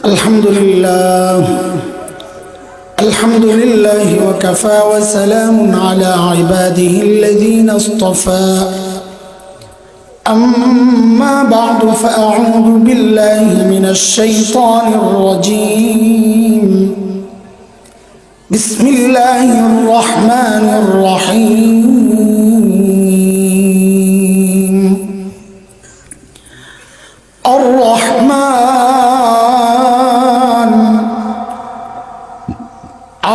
الحمد لله وكفى وسلام على عباده الذين اصطفى أما بعد فأعوذ بالله من الشيطان الرجيم بسم الله الرحمن الرحيم الرحمن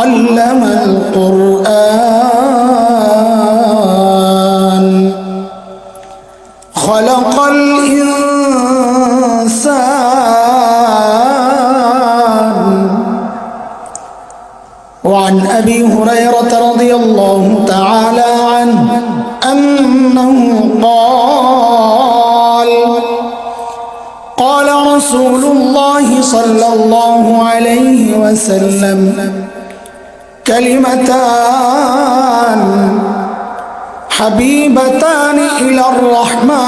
علم القرآن خلق الإنسان وعن أبي هريرة رضي الله تعالى عنه أنه قال رسول الله صلى الله عليه وسلم كلمتان حبيبتان إلى الرحمن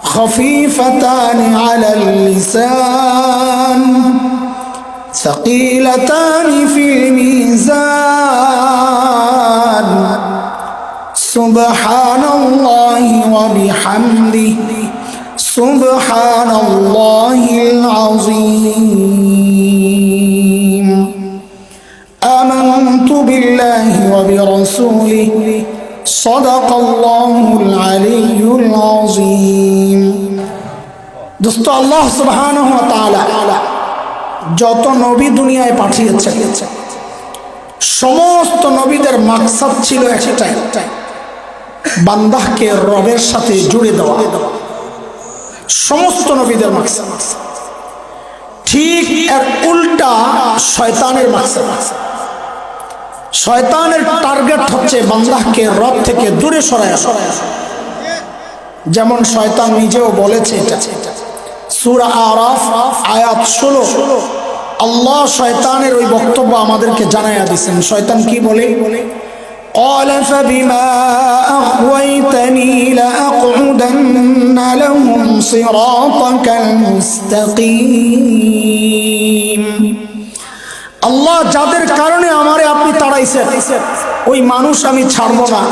خفيفتان على اللسان ثقيلتان في الميزان سبحان الله وبحمده سبحان الله العظيم آمنت بالله وبرسوله صدق الله العلي العظيم دوست আল্লাহ সুবহানাহু ওয়া তাআলা যত নবী দুনিয়ায় পাঠিয়েছেন সমস্ত নবীদের মাকসাদ ছিল একটাই, বান্দাকে রবের সাথে জুড়ে দেওয়া। সমস্ত নবীদের মাকসাদ ঠিক এর উল্টা শয়তানের মাকসাদ। শয়তানের টার্গেট হচ্ছে বান্দাকে রব থেকে দূরে সরায়। যেমন শয়তান নিজেও বলেছে, এটা সূরা আরাফ আয়াত 16 আল্লাহ শয়তানের ওই বক্তব্য আমাদেরকে জানাইয়া দিয়েছেন। শয়তান কি বলে? قال فبما أغويتني لأقعدن لهم صراطك المستقيم। আল্লাহ যাদের কারণে আমারে আপনি তাড়াইছেন ওই মানুষ আমি ছাড়ব না।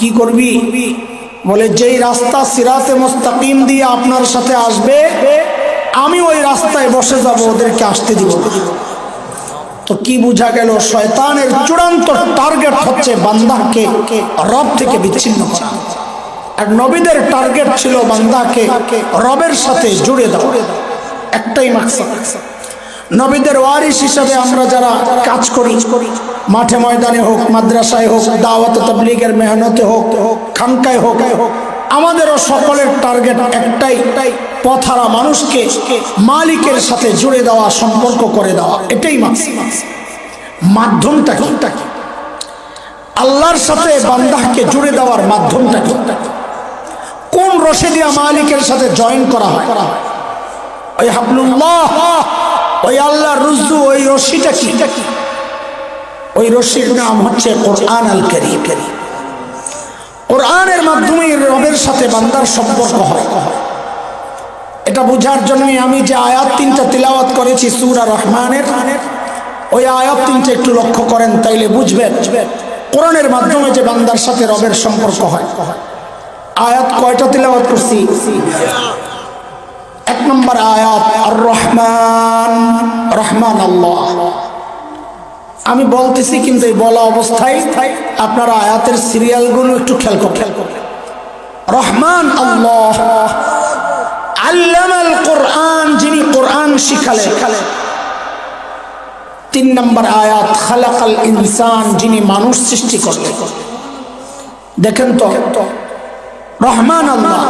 কি করবি? বলে যেই রাস্তা সিরাতে মুস্তাকিম দিয়ে আপনার সাথে আসবে আমি ওই রাস্তায় বসে যাব, ওদেরকে আসতে দিব। তো কি বোঝা গেল? শয়তানের চূড়ান্ত টার্গেট হচ্ছে বান্দাকে রব থেকে বিচ্ছিন্ন করা, আর নবীদের টার্গেট ছিল বান্দাকে রবের সাথে জুড়ে দেওয়া। একটাই মাকসাদ। নবীদের ওয়ারিস হিসাবে আমরা যারা কাজ করি, মাঠে ময়দানে হোক, মাদ্রাসায় হোক, দাওয়াত তাবলীগের মেহনতে হোক, খানকায় হোক, আমাদেরও সকলের টার্গেট একটাই, পথহারা মানুষকে মালিকের সাথে জুড়ে দেওয়া, সম্পর্ক করে দেওয়া। এটাই মাকসাদ। মাধ্যমটা কি? আল্লাহর সাথে বান্দাকে জুড়ে দেওয়ার মাধ্যমটা কি? কোন রশি দিয়া মালিকের সাথে জয়েন করা হয়? ওই হাবলুল্লাহ, ওই আল্লাহর রুজু, ওই রশিটা কি? ওই রশির নাম হচ্ছে কোরআন আল কারীম। কোরআনের মাধ্যমে রবের সাথে বান্দার সম্পর্ক হয়। এটা বোঝার জন্য আমি যে আয়াত 3টা তিলাওয়াত করেছি সূরা রহমানের, ওই আয়াত 3টা একটু লক্ষ্য করেন, তাইলে বুঝবেন কোরআনের মাধ্যমে যে বান্দার সাথে রবের সম্পর্ক হয়। আয়াত কয়টা তিলাওয়াত করছি? 1 নম্বর আয়াত আর রহমান, রহমান আল্লাহ। আমি বলতেছি কিন্তু এই বলা অবস্থায় আপনারা আয়াতের সিরিয়ালগুলো একটু খেয়াল করবেন। রহমান আল্লাহ, আল্লামাল কোরআন, যিনি কোরআন শিখালেন। 3 নম্বর আয়াত খালাকাল ইনসান, যিনি মানুষ সৃষ্টি করলেন। দেখেন তো, রহমান আল্লাহ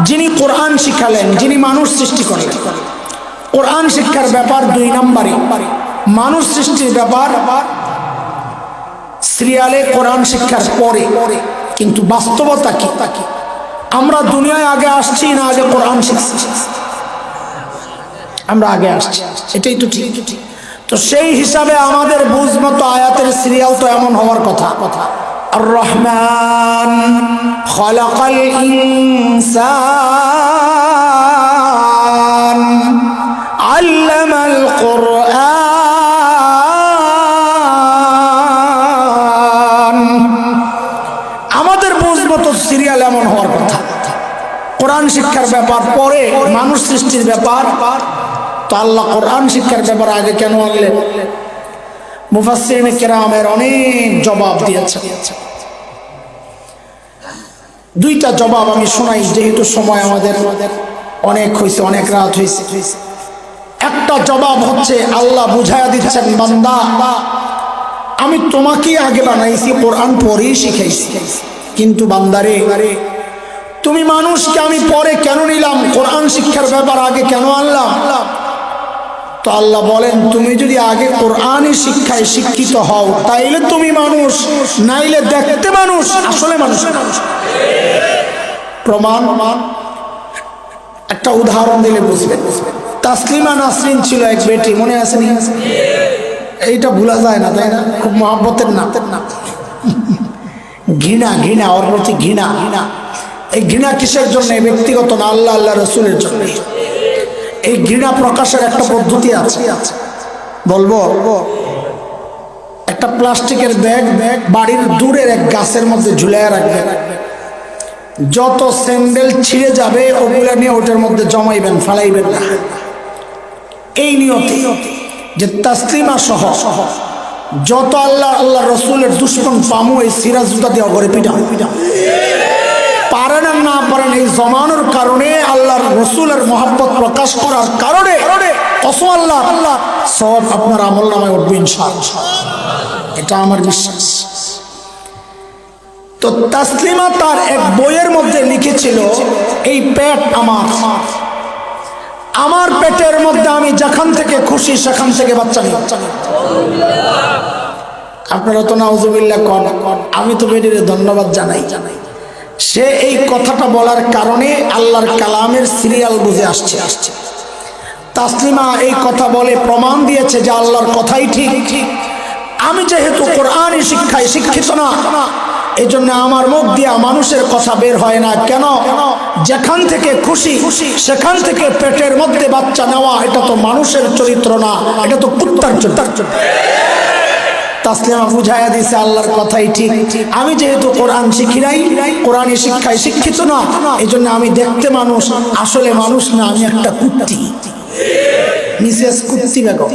যিনি কোরআন শিখালেন, যিনি মানুষ সৃষ্টি করলেন। কোরআন শিক্ষার ব্যাপার 2 নম্বরে, মানুষ সৃষ্টির ব্যাপার সিরিয়ালে কোরআন শিক্ষার পরে। কিন্তু বাস্তবতা কি? আমরা দুনিয়ায় আগে আসছি না আগে কোরআন শিখছি? আমরা আগে আসছি, এটাই তো ঠিক। তো সেই হিসাবে আমাদের বুঝ মতো আয়াতের সিরিয়াল তো এমন হওয়ার কথা। আর রহমান খালাকাল ইনসান শিক্ষার ব্যাপার পরে, মানুষ সৃষ্টির ব্যাপার, তো আল্লাহ কোরআন শিক্ষার ব্যাপার আগে কেন আনলেন? মুফাসসিরিনে কেরামের অনেক জবাব দিয়েছে। দুইটা জবাব আমি শোনাই, যেহেতু সময় আমাদের অনেক হয়েছে, অনেক রাত হয়েছে। একটা জবাব হচ্ছে আল্লাহ বুঝাইয়া দিচ্ছেন, বান্দা আমি তোমাকেই আগে বানাইছি, কোরআন পরেই শিখাইছি, কিন্তু বান্দারে তুমি মানুষকে আমি পরে কেন নিলাম, কোরআন শিক্ষার ব্যাপার আগে কেন আনলাম? তো আল্লাহ বলেন, তুমি যদি আগে কোরআনের শিক্ষায় শিক্ষিত হও তাইলে তুমি মানুষ, নাইলে দেখতে মানুষ, আসলে মানুষ। প্রমাণ একটা উদাহরণ দিলে বুঝবেন। তাসলিমা নাসরিন ছিল এক বেটি, মনে আছে নি? এইটা ভুলা যায় না, তাই না? খুব মহব্বতের না, ঘৃণা ওর প্রতি ঘৃণা। এই ঘৃণা কিসের জন্য? ব্যক্তিগত না, আল্লাহ আল্লাহ রসুলের জন্য। এই ঘৃণা প্রকাশের একটা পদ্ধতি আছে, বলবো। একটা প্লাস্টিকের ব্যাগ বাড়ির দূরের এক গাছের মধ্যে ঝুলিয়ে রাখবেন, যত স্যান্ডেল ছিঁড়ে যাবে ওগুলা নিয়ে ওটার মধ্যে জমাইবেন, ফালাইবেন না। এই নিয়তে যে তাসলিমা সহ যত আল্লাহ আল্লাহ রসুলের দুশ্মন পামু এই সিরাজ জুতা দিয়ে অগরে পিটা পারেন আর না পারেন, এই জমানোর কারণে আল্লাহর রসুলের মহব্বত প্রকাশ করার কারণে কসম আল্লাহ সব আপনার আমল নামায় উঠবে ইনশাআল্লাহ, এটা আমার বিশ্বাস। তো তাসলিমা তার এক বইয়ের মধ্যে লিখেছিল, এই পেট আমার পেটের মধ্যে আমি যেখান থেকে খুশি সেখান থেকে বাচ্চা নিই। আপনারা তো নাউজুবিল্লাহ কন, আমি তো বেটির ধন্যবাদ জানাই। সে এই কথাটা বলার কারণে আল্লাহর কালামের সিরিয়াল বুঝে আসছে। তাসলিমা এই কথা বলে প্রমাণ দিয়েছে যে আল্লাহর কথাই ঠিক। আমি যেহেতু কোরআনী শিক্ষায় শিক্ষিত না, এই জন্য আমার মুখ দিয়া মানুষের কথা বের হয় না। কেন? যেখান থেকে খুশি সেখান থেকে পেটের মধ্যে বাচ্চা নেওয়া, এটা তো মানুষের চরিত্র না, এটা তো কুত্তার চরিত্র। তাসলিমা বুঝাইয়া দিছে আল্লাহর কথাই ঠিক। আমি যেহেতু কোরআন শিখি নাই, কোরআনী শিক্ষায় শিক্ষিত না, এই জন্য আমি দেখতে মানুষ, আসলে মানুষ না, আমি একটা কুত্তি, মিসেস কুত্তি বেগম।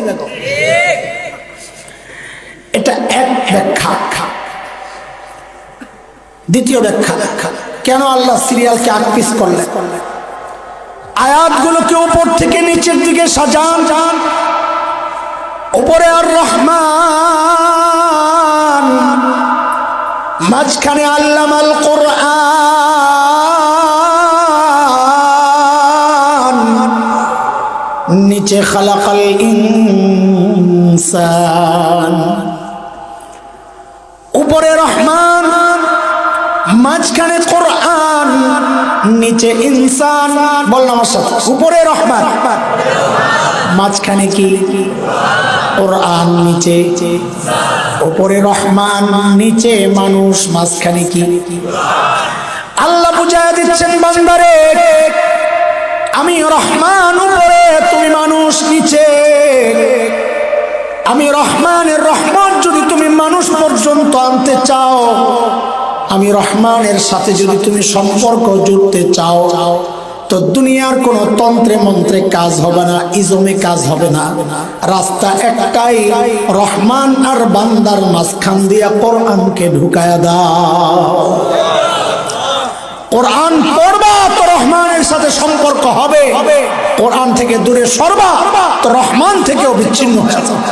এটা এক ব্যাখ্যা। দ্বিতীয় ব্যাখ্যা, কেন আল্লাহ সিরিয়ালকে আকপিস করলেন? আয়াতগুলোকে উপর থেকে নিচের দিকে সাজান। উপরে আর রহমান, মাঝখানে আল্লামাল কোরআন, নিচে খালাকাল ইনসান। উপরে রহমান, মাঝখানে কোরআন, নিচে ইনসান। বললাম আমার সাথে, উপরে রহমান, মাঝখানে কি? কোরআন, নিচে উপরে রহমান, নিচে মানুষ, মাঝখানে কি? আল্লাহ বুঝাইয়া দিচ্ছেন, বান্দারে আমি রহমান উপরে, তুমি মানুষ নিচে। আমি রহমানের রহমান যদি তুমি মানুষ পর্যন্ত আনতে চাও, আমি রহমানের সাথে যদি তুমি সম্পর্ক জুড়তে চাও, তো দুনিয়ার কোন তন্ত্রে মন্ত্রে কাজ হবে না, ইজমে কাজ হবে না। রাস্তা একটাই, রহমান আর বান্দার মাঝখান দিয়া কোরআনকে ঢুকায়া দাও। কোরআন পড়বা তো রহমানের সাথে সম্পর্ক হবে, কোরআন থেকে দূরে সরবা তো রহমান থেকেও বিচ্ছিন্ন হয়ে যাবে।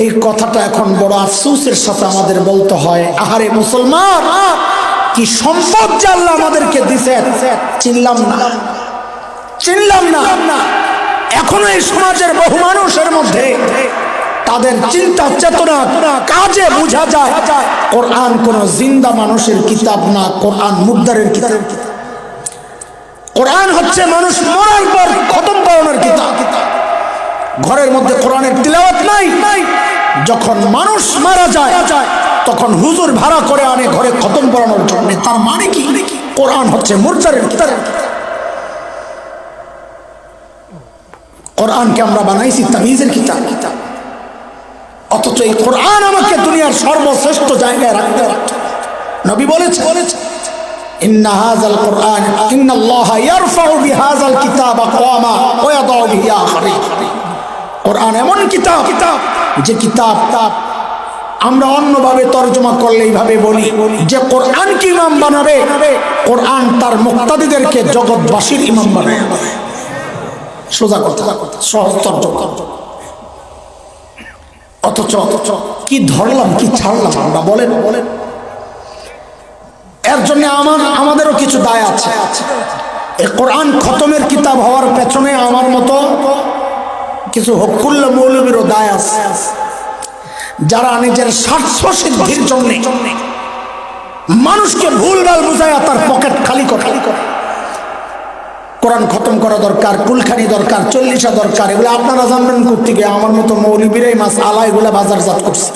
এই কথাটা এখন বড় আফসোসের সাথে আমাদের বলতে হয়। আহারে মুসলমান, কি সম্পদ যে আল্লাহ আমাদেরকে দিছে, চিনলাম না। এখনো এই সমাজের বহু মানুষের মধ্যে তাদের চিন্তা চেতনা কাজে বোঝা যায় কোরআন কোন জিন্দা মানুষের কিতাব না, কোরআন মুর্দারের কিতাব। কোরআন হচ্ছে মানুষ মরার পর খতম করানোর কিতাব। ঘরের মধ্যে কোরআনের তিলাওয়াত নাই, যখন মানুষ মারা যায় তখন হুজুর ভাড়া করে আনে ঘরে খতম করানোর জন্য। তার মানে কি? কোরআন হচ্ছে মুর্দারের কিতাব। কোরআনকে আমরা বানাইছি তাবিজের কিতাব। অথচ এই কোরআন আমাকে দুনিয়ার সর্বশ্রেষ্ঠ জায়গায় রাখতে। নবী বলেছে, ইন্না হাযাল কুরআন ইন্নাল্লাহা ইয়ারফাউ বিহাযাল কিতাব আকওয়ামা ওয়া ইয়াদাউ বিহি আখারিন। কোরআন এমন কিতাব যে কিতাব আমরা অন্যভাবে তরজমা করলে এইভাবে বলি যে কোরআন কি ইমাম বানাবে, কোরআন তার মুক্তাদিদেরকে জগৎবাসীর ইমাম বানাবে। সোজা কথা, সহজ তরজমা। অথচ কি ধরলাম কি ছাড়লাম আমরা, বলেন। এর জন্য আমাদেরও কিছু দায় আছে। এই কোরআন খতমের কিতাব হওয়ার পেছনে আমার মতো কিছু হকুল্লা মৌলবীরও দায় আছে, যারা নিজের স্বার্থ সিদ্ধির জন্য মানুষকে ভুলভাল বুঝায় তার পকেট খালি করে। কোরআন খতম করা দরকার, কুলখানি দরকার, 40 দরকার, এগুলো আপনারা জানবেন কোত্থেকে? আমার মতো মৌলবীরাই মাস আলা এগুলা বাজারজাত করছে।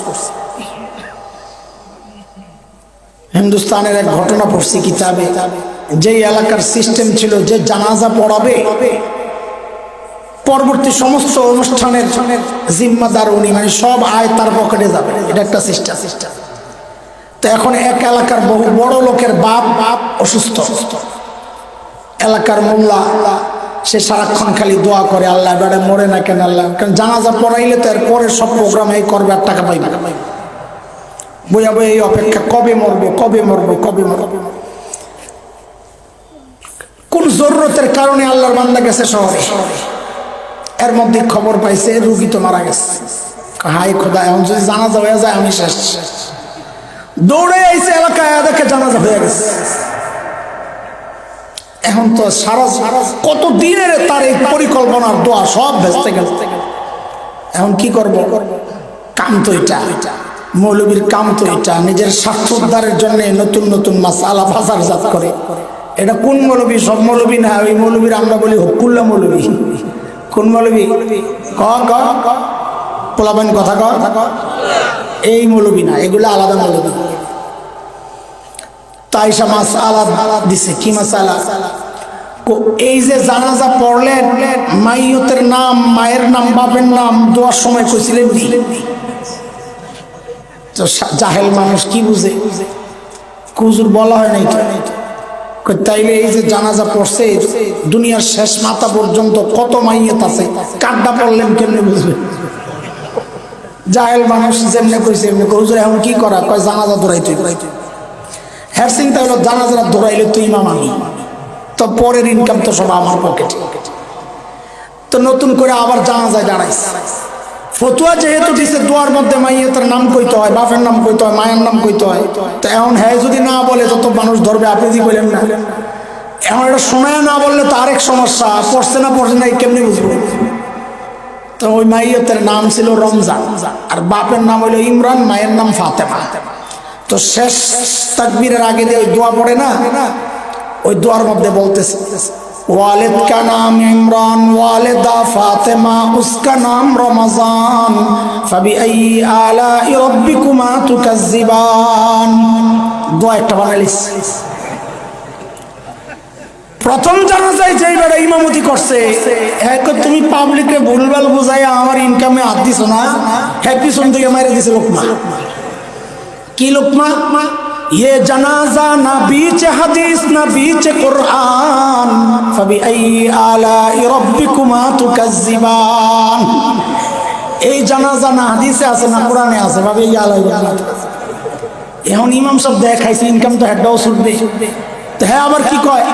হিন্দুস্তানের এক ঘটনা পড়ছি কিতাবে, যেই এলাকার সিস্টেম ছিল যে জানাজা পড়াবে পরবর্তী সমস্ত অনুষ্ঠানের জিম্মাদার উনি, মানে সব আয় তার পকেটে যাবে, এটা একটা সিস্টেম। তো এখন এক এলাকার বহু বড় লোকের বাপ অসুস্থ, এলাকার মোল্লা সে সারাক্ষণ খালি দোয়া করে, আল্লাহ বেড়ে মরে না কেন আল্লাহ, কারণ জানাজা পড়াইলে তো এর পরে সব প্রোগ্রাম এই করবে আর টাকা পাইবে, বইয়া বই এই অপেক্ষা, কবে মরবে কবে মরবে কবে মরবে। কোন জরুরতের কারণে আল্লাহর বান্দা গেছে শহরে, এর মধ্যে খবর পাইছে রুগী তো মারা গেছে। হাই খোদা, এখন যদি জানাজা হয়ে যায় আমি শেষ। দৌড়ে আইছে এলাকায়, দেখে জানাজা হয়ে গেছে। এখন তো সারা কত দিনের তার এই পরিকল্পনার দোয়া সব ভেস্তে গেল। এখন কি করব? কাম তো এটা, মৌলবীর কাম তো এটা, নিজের স্বার্থ উদ্ধারের জন্য নতুন নতুন মাসালা বাজারজাত করে। এটা কোন মৌলবী? সব মৌলবী না, ওই মৌলবীর আমরা বলি হকুল্লা মৌলবী। কোন মৌলবী? পোলাবেন কথা ক, এই মৌলবী না, এগুলো আলাদা মৌলবী। তাইসা মাসালা দিছে। কি মাসালা? এই যে জানাজা পড়লেন, মাইয়তের নাম, মায়ের নাম, বাপের নাম দেওয়ার সময় কইছিলেন নি? তো জাহেল মানুষ কি বুঝে? হুজুর বলা হয় নাই তো। তাইলে এই যে জানাজা পড়ছে, দুনিয়ার শেষ মাথা পর্যন্ত কত মাইয়ত আছে, কাড্ডা পড়লেন কেমনে বুঝবে? জাহেল মানুষ যেমনে কইছে এমনি। হুজুর এখন কি করা? কয় জানাজা দৌড়াইতে। হ্যাঁ, চিন্তা হলো জানাজা দৌড়াইলে তুই ইমাম আমি, তো পরের ইনকাম তো সব আমার পকেটে। তো নতুন করে আবার জানাজায় দাঁড়াইছে। ফতুয়া যেহেতু দিছে দোয়ার মধ্যে মাইয়তের নাম কইতে হয়, বাপের নাম কইতে হয়, মায়ের নাম কইতে হয়, তো এখন হ্যাঁ যদি না বলে তত মানুষ ধরবে। আপনি কি বললেন না? এখন এটা শোনায় না বললে তো আরেক সমস্যা, পড়ছে না পড়ছে না কেমনি বুঝবো? তো ওই মাইয়তের নাম ছিল রমজান, আর বাপের নাম হইল ইমরান, মায়ের নাম ফাতেমা। তো শেষ তাকবীরের আগে যে ওই দোয়া পড়ে না, ওই দোয়ার মধ্যে বলতেছে वालिद का नाम इमरान, वालिदा फातिमा, उसका नाम रमजान, फबिअय्यि आलाइ रब्बिकुमा तुकज्जिबान। দোয়া একটা বানাইলিস। প্রথম জানাজায় যেই বেড়া ইমামতি করছে, হ্যাঁ তুমি পাবলিকে ভুলভাল বুঝাইয়া আমার ইনকামে হাত দিছ না, হ্যাঁ পিছন থেকে মাইরে দিছে লোকমা। কি লোকমা? ये जनाजा ना बीच हदीस ना बीच कुरान, फबिअय्यि आलाइ रब्बिकुमा तुकज्जिबान। এই জানাজা না হাদিসে আছে না কোরআনে আছে, ফাবিআইয়ি আলাই রব্বিকুমা। এখন ইমাম সব দেখাইছে ইনকাম তো হেডাও ছুটবে। তো হ্যাঁ আবার কি কয়?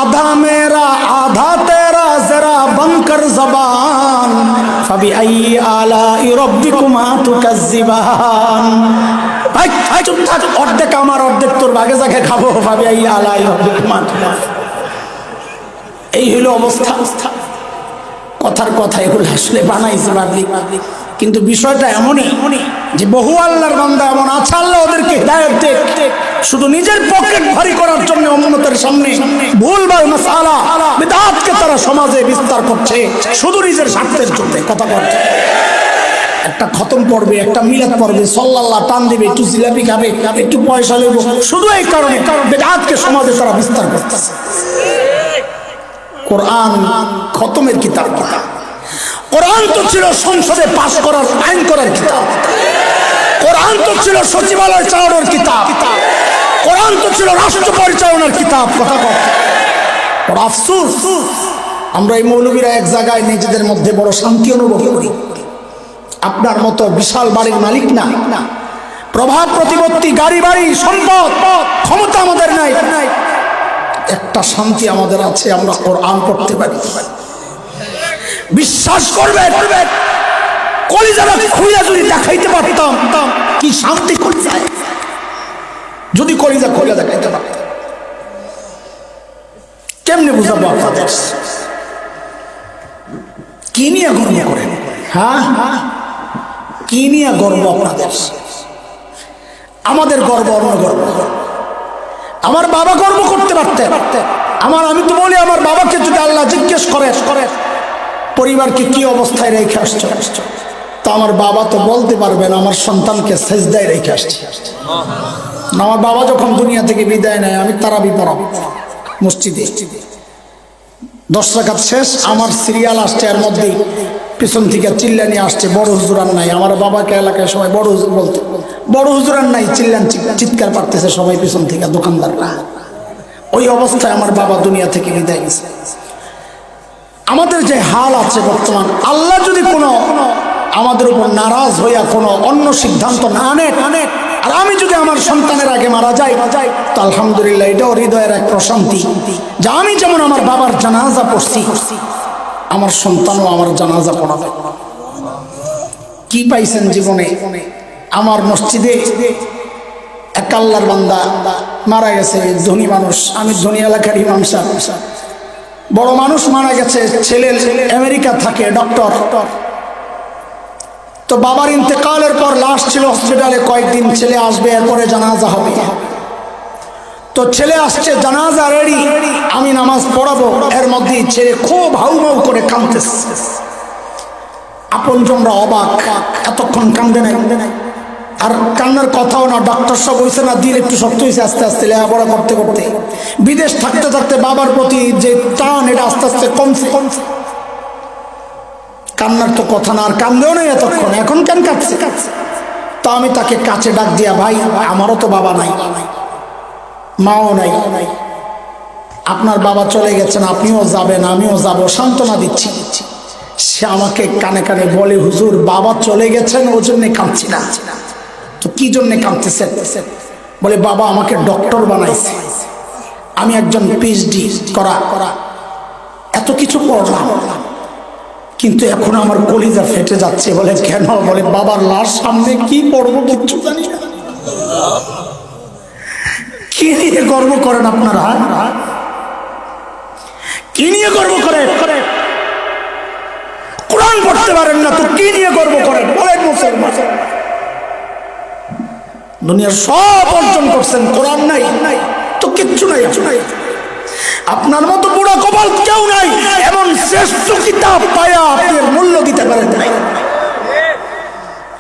आधा मेरा आधा तेरा जरा बनकर जबान, फबिअय्यि आलाइ रब्बिकुमा तुकज्जिबान। ভাই চুপ থাক, অর্ধেক আমার অর্ধেক তোর, ভাগে জাগে খাবো। ফাবিআইয়ি আলাই রব্বিকুমা। এই হলো অবস্থা। কথার কথা এগুলো আসলে বানাইছে পাবলিক, কিন্তু বিষয়টা এমনই যে বহু আল্লাহর বান্দা এমন আছে, আল্লাহ ওদেরকে হিদায়াত দেখ, শুধু নিজের পকেট ভারী করার জন্য উম্মতের সামনে ভুলভাল মাসআলা বিদআতকে তারা সমাজে বিস্তার করছে, শুধু নিজের স্বার্থের জন্য। কথা বলছে একটা খতম পড়বে, একটা মিলাদ পড়বে, সাল্লাল্লাহ টান দিবে, একটু জিলাপি খাবে, একটু পয়সা নেব, শুধু এই কারণে বিদআতকে সমাজে তারা বিস্তার করতেছে। কোরআন খতমের কিতাব। কোরআন তো ছিল সংসদে পাস করার, আইন করার কিতাব। কোরআন তো ছিল সচিবালয় চালানোর কিতাব। কোরআন তো ছিল রাষ্ট্র পরিচালনার কিতাব। কথা কথা আফসোস, আমরা এই মৌলবীরা এক জায়গায় নিজেদের মধ্যে বড় শান্তি অনুভব করি। আপনার মতো বিশাল বাড়ির মালিক না, প্রভাব প্রতিপত্তি, গাড়ি বাড়ি, সম্পদ, ক্ষমতা আমাদের নাই। একটা শান্তি আমাদের আছে, আমরা কোরআন পড়তে পারি। বিশ্বাস করবে, কলিজাটা খুইলা যদি দেখাইতে পারতাম কি শান্তি কলিজায়, যদি কলিজা খুইলা দেখাইতে পারতাম। কেমনে বুঝাবো আপনাদের? কি নিয়ে গর্ব করেন? হ্যাঁ, কি নিয়ে গর্ব আপনাদের? আমাদের গর্ব অন্য গর্ব। আমার বাবা গর্ব করতে পারতেন। আমি তো বলি, আমার বাবাকে যদি আল্লাহ জিজ্ঞেস করে পরিবারকে কি অবস্থায় রেখে আসছো, তা আমার বাবা তো বলতে পারবেন আমার সন্তানকে সেজদায় রেখে আসছি। আমার বাবা যখন দুনিয়া থেকে বিদায় নেয়, আমি তারাবি পড়াবো মসজিদে, 10 রাকাত শেষ, আমার সিরিয়াল আসছে, এর মধ্যেই পিছন থেকে চিল্লানি আসছে, বড় হুজুর আর নাই। আমার বাবাকে এলাকায় সবাই বড় হুজুর বলতে, বড় হুজুর আর নাই, চিৎকার পারতেছে সবাই পিছন থেকে, দোকানদাররা। ওই অবস্থায় আমার বাবা দুনিয়া থেকে বিদায় গেছে। আমাদের যে হাল আছে বর্তমান, আল্লাহ যদি কোনো আমাদের উপর নারাজ হইয়া কোনো অন্য সিদ্ধান্ত না নেন, আর আমি যদি আমার সন্তানের আগে মারা যাই, তো আলহামদুলিল্লাহ, এটাও হৃদয়ের এক প্রশান্তি যে আমি যেমন আমার বাবার জানাজা পড়ছি, আমার সন্তানও আমার জানাজা পড়াবে। কি পাইছেন জীবনে? আমার মসজিদে এক আল্লাহর বান্দা মারা গেছে, ধনী মানুষ, আমি ধনী এলাকার ইমাম সাহেব, বড় মানুষ মারা গেছে, ছেলে আমেরিকা থাকে, ডক্টর। তো বাবার ইন্তেকালের পর লাশ ছিল হসপিটালে কয়েকদিন, ছেলে আসবে, এরপরে জানাজা হবে। তো ছেলে আসছে, জানাজা রেডি, আমি নামাজ পড়াবো, এর মধ্যেই ছেলে খুব হাউমাউ করে কাঁদতেছে। আপনজনরা অবাক, এতক্ষণ কান্দে নাই, আর কান্নার কথাও না। ডক্টর সব হয়েছে না, দিল একটু শক্ত হয়েছে, আস্তে আস্তে লেখাপড়া করতে করতে, বিদেশ থাকতে থাকতে বাবার প্রতি যে টান, এটা আস্তে আস্তে কমছে। কান্নার তো কথা না, আর কান্দেও নাই এতক্ষণ, এখন কেন কাঁদছে? তো আমি তাকে কাছে ডাক দিয়া, ভাই আমারও তো বাবা নাই, মাও নাই, আপনার বাবা চলে গেছেন, আপনিও যাবেন, আমিও যাব, সান্ত্বনা দিচ্ছি। সে আমাকে কানে কানে বলে, হুজুর বাবা চলে গেছেন, ওই জন্যে কাঁদছি না। তো কি জন্যে কাঁদতেছেন? বলে, বাবা আমাকে ডক্টর বানাইছে, আমি একজন পিএইচডি করা এত কিছু পড়লাম, কিন্তু এখন আমার কলিজা ফেটে যাচ্ছে। বলে, কেন? বলে, বাবার লাশ সামনে কি পড়বো কিচ্ছু জানি না। কি নিয়ে গর্ব করেন আপনারা? কি নিয়ে গর্ব করেন? কোরআন পড়তে পারেন না তো কি নিয়ে গর্ব করেন? বলেন মুসলমান, দুনিয়ার সব অর্জন করছেন, কোরআন নাই তো কিচ্ছু নাই। আপনার মতো বুড়া কপাল কেউ নাই, এমন শ্রেষ্ঠ কিতাব পায়া আপনি মূল্য দিতে পারেন নাই।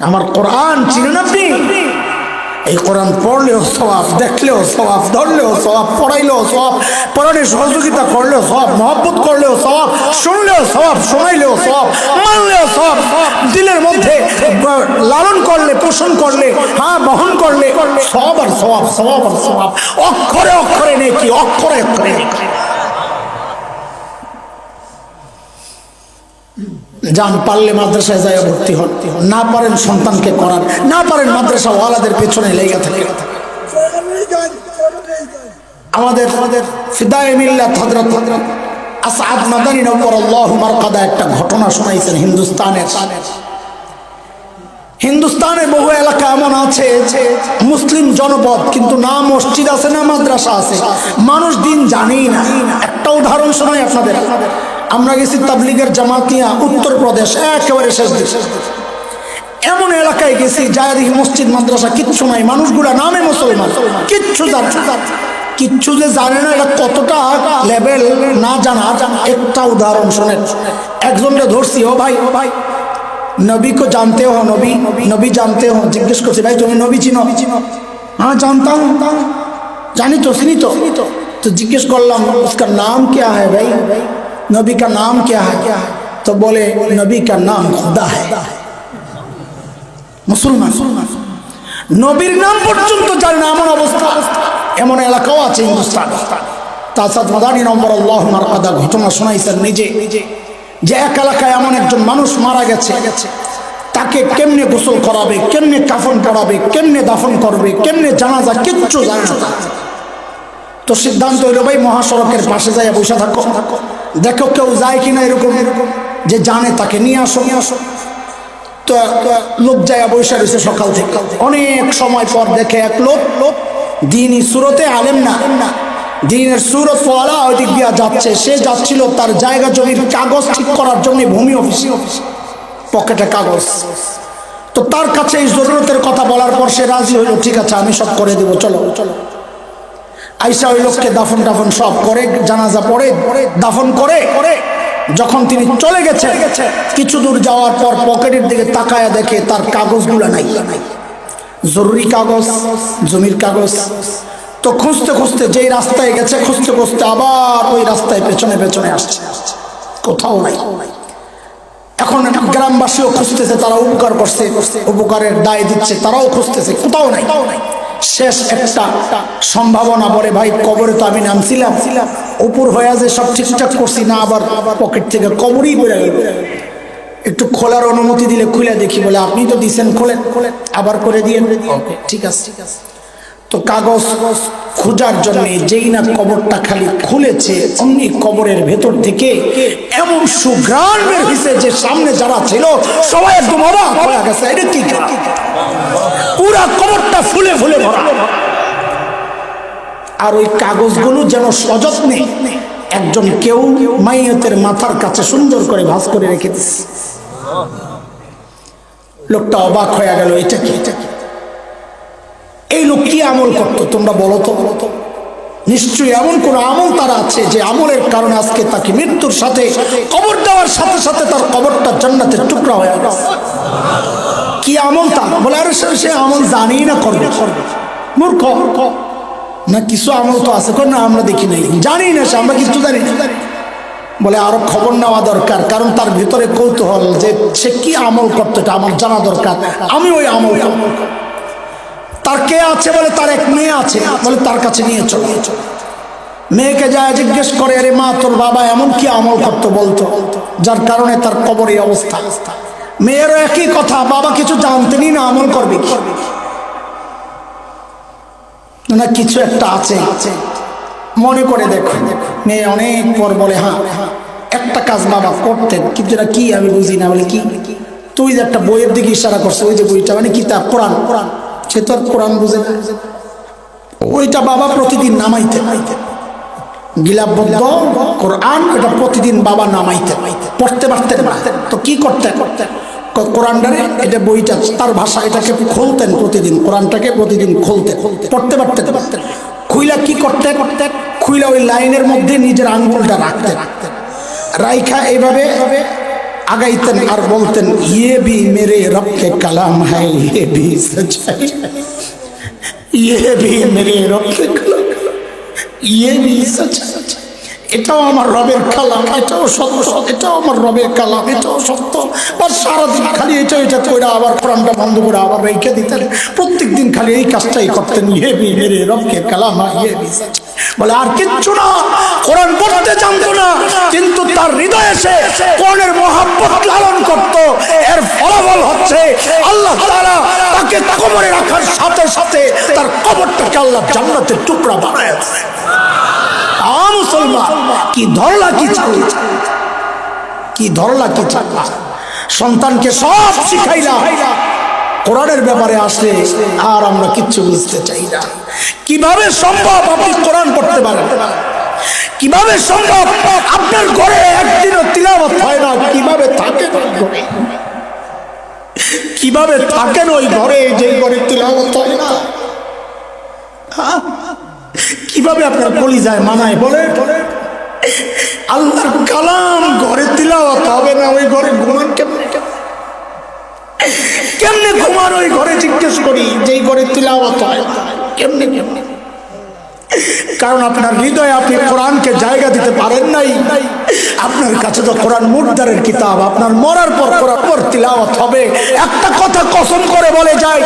আমার কোরআন চিনেন আপনি? এই কোরআন পড়লেও সওয়াব, দেখলেও সওয়াব, ধরলেও সওয়াব, পড়াইলেও সওয়াব, পড়ানে সহযোগিতা করলেও সওয়াব, মহব্বত করলেও সওয়াব, শুনলেও সওয়াব, শোনাইলেও সওয়াব, মানলেও সওয়াব, দিলের মধ্যে লালন করলে, পোষণ করলে, হ্যাঁ বহন করলে সওয়াব আর সওয়াব, সওয়াব আর সওয়াব, অক্ষরে অক্ষরে নেকি, অক্ষরে অক্ষরে নেকি। যান, পারলে মাদ্রাসায় যায় ভর্তি হন, না পারেন সন্তানকে করান, না পারেন মাদ্রাসা ওয়ালাদের পেছনে লেগে থাকে। আমাদের ফিদায়ে মিল্লাত হযরত আসআদ মাদানী নওয়ারাল্লাহু মারকাদা একটা ঘটনা শোনাইছেন। হিন্দুস্তানের বহু এলাকা এমন আছে মুসলিম জনপদ, কিন্তু না মসজিদ আছে না মাদ্রাসা আছে, মানুষ দিন জানেই না। একটা উদাহরণ শোনাই আপনাদের। আমরা গেছি তাবলিগের জামাতিয়া উত্তরপ্রদেশ, একেবারে শেষ দেশ, এমন এলাকায় গেছি যায় দেখি মসজিদ মাদ্রাসা কিচ্ছু নাই, মানুষগুলা নামে মুসলমান, কিচ্ছু যে জানে না, এটা কতটা লেভেল না জানা। একটা উদাহরণ শোনেন। একজনকে ধরছি, ও ভাই নবী को जानते हो? नबी जानते हो? জিজ্ঞেস করছি, ভাই তুমি নবী চিনো? हाँ जानता हूँ, जानी तो, सुनी तो जिज्ञेस करलाम उसका नाम क्या है भाई, नबी का नाम क्या है? तो बोले नबी का नाम खुदा है। মুসলমান নবীর নাম পর্যন্ত জানে না, এমন অবস্থা। এমন এলাকাও আছে হিন্দুস্তান। তাছাড়া মাদানী নম্বর আল্লাহ মারকাদা ঘটনা শোনাইছেন নিজে যে এক এলাকায় এমন একজন মানুষ মারা গেছে, তাকে কেমনে গোসল করাবে, কেমনে কাফন পরাবে, কেমনে দাফন করবে, কেমনে জানাজা, কিচ্ছু জানে না। তো সিদ্ধান্ত হইল ভাই মহাসড়কের পাশে যাইয়া বসে থাকো, দেখো কেউ যায় কিনা এরকম যে জানে, তাকে নিয়ে আসো। তো লোক যাইয়া বসে রয়েছে সকাল থেকে। অনেক সময় পর দেখে এক লোক দিনই সুরতে আলেম না, দিনের সুরত ওয়ালা ওই দিক দিয়া যাচ্ছে। সে যাচ্ছিল তার জায়গা জমির কাগজ ঠিক করার জন্য ভূমি অফিসে, পকেটে কাগজ। তো তার কাছে এই জরুরতের কথা বলার পর সে রাজি হইল, ঠিক আছে আমি সব করে দেবো, চলো চলো। আইসা ওই লোককে দাফন টাফন সব করে, জানাজা পড়ে দাফন করে যখন তিনি চলে গেছে, কিছু দূর যাওয়ার পর পকেটের দিকে তাকায়া দেখে তার কাগজগুলো নাই, জরুরি কাগজ, জমির কাগজ। তো খুঁজতে খুঁজতে যেই রাস্তায় গেছে, খুঁজতে খুঁজতে আবার ওই রাস্তায় পেছনে পেছনে আসছে, কোথাও নাই। এখন গ্রামবাসীও খুঁজতেছে, তারা উপকার করছে, উপকারের দায় দিচ্ছে, তারাও খুঁজতেছে, কোথাও নাই। শেষ একটা সম্ভাবনা বলে, ভাই কবরে তো আমি নামছিলাম, উপর হয়ে যে সব ঠিকঠাক করছি না, আবার পকেট থেকে কবরই বেড়ে গেল, একটু খোলার অনুমতি দিলে খুলে দেখি। বলে আপনি তো দিছেন, খোলেন, আবার করে দিয়ে, ঠিক আছে। তো কাগজ খোঁজার জন্য যেই না কবরটা খালি খুলেছে, অমনি কবরের ভেতর থেকে এমন সুঘ্রাণ বের হয়েছে যে সামনে যারা ছিল সবাই একদম অবাক হয়ে গেছে, এটা কি? পুরা কবরটা ফুলে ফুলে ভরা। আর ওই কাগজগুলো যেন সযত্নে একজন কেউ মাইয়তের মাথার কাছে সুন্দর করে ভাঁজ করে রেখে দিচ্ছে। লোকটা অবাক হয়ে গেল, এটা কি? এই লোক কি আমল করতো তোমরা বলো তো? নিশ্চয়ই এমন কোন আমল তার আছে যে আমলের কারণে আজকে তাকে মৃত্যুর সাথে, কবর দেওয়ার সাথে সাথে তার কবরটা জান্নাতের টুকরা হয়ে গেছে। কি আমল তার? বলে আরে সে আমল জানি না, করবে মূর্খ না, কিছু আমল তো আছে, না আমরা দেখি নাই, জানি না, আমরা কিছু জানি না। বলে আরো খবর নেওয়া দরকার, কারণ তার ভিতরে কৌতূহল যে সে কি আমল করতো, এটা আমার জানা দরকার, আমি ওই আমল করব। তার কে আছে? বলে তার এক মেয়ে আছে। বলে তার কাছে নিয়ে চলো। মেয়েকে যায় জিজ্ঞেস করে, আরে মা তোর বাবা এমন কি আমল করতো বলতো, যার কারণে তার কবর এই অবস্থা? মেয়েরও একই কথা, বাবা কিছু জানতেনই না, আমল করবে কি না, কিছু একটা আছে মনে করে দেখো। মেয়ে অনেক পর বলে, হ্যাঁ একটা কাজ বাবা করতেন, কিন্তু এটা কি আমি বুঝি না। বলে কি? তুই যে একটা বইয়ের দিকে ইশারা করছো, ওই যে বইটা মানে কিতাব, কোরআন। সে তো আর কোরআন বুঝে না। ওইটা বাবা প্রতিদিন নামাইতে, গিলাবদ্ধ কোরআন, এটা প্রতিদিন বাবা নামাইতে, পড়তে পারতেন না। তো কি করতে কোরআনটারে, এটা বইটা তার ভাষা, এটাকে খুলতেন প্রতিদিন, কোরআনটাকে প্রতিদিন খুলতেন, পড়তে পারতেন। খুইলা কি করতে? খুইলা ওই লাইনের মধ্যে নিজের আঙ্গুলটা রাখতেন, রাইখা এইভাবে আগাইতেন আর বলতেন, ইয়ে ভি মেরে রব কে কালাম হ্যায়, ইয়ে ভি সচ্চাই, ইয়ে ভি মেরে রব কে কালাম, ইয়ে ভি সচ্চাই। এটাও আমার রবের কালাম, এটাও সত্য, এটাও আমার রবের কালাম, এটাও সত্য। আর সারাদিন খালি এটা কইরা আবার কোরআনটা বন্ধ করে আবার রেখে দিতেন। প্রত্যেক দিন খালি এই কাজটাই করতেন, ইয়ে ভি মেরে রব কে কালাম হ্যায়, ইয়ে ভি সচ্চাই। বলে আর কিচ্ছু না, কোরআন পড়তে জানতো না, কিন্তু তার হৃদয়ে সে কোরআনের মহব্বত লালন করত। এর ফলাফল হচ্ছে আল্লাহ তাআলা তাকে কবরে রাখার সাথে সাথে তার কবরটাকে আল্লাহ জান্নাতের টুকরা বানায়। মুসলমান কি ধরলা, কি ধরলা, কি চাকলা। সন্তানকে সব শিখাইলা, কোরআনের ব্যাপারে আসলে আর আমরা কিচ্ছু বুঝতে চাই না। কিভাবে সম্ভব আপনি কোরআন পড়তে পারেন? কিভাবে সম্ভব আপনার ঘরে একদিনও তিলাওয়াত হয় না? কিভাবে থাকেন ওই ঘরে? কিভাবে থাকেন ওই ঘরে যে ঘরে তিলাওয়াত হয় না? কিভাবে আপনার কলিজায় মানায়? বলে আল্লাহর কালাম ঘরে তিলাওয়াত হবে না, ওই ঘরে ঘুমান কেমনে? কেমনে ঘুমান ওই ঘরে? জিজ্ঞেস করি, যেই ঘরে তিলাওয়াত হয় কেমনে? কারণ আপনার হৃদয়ে আপনি কোরআনকে জায়গা দিতে পারেন নাই। আপনার কাছে তো কোরআন মুর্দারের কিতাব, আপনার মরার পর কোরআন তিলাওয়াত হবে। একটা কথা কসম করে বলে যায়,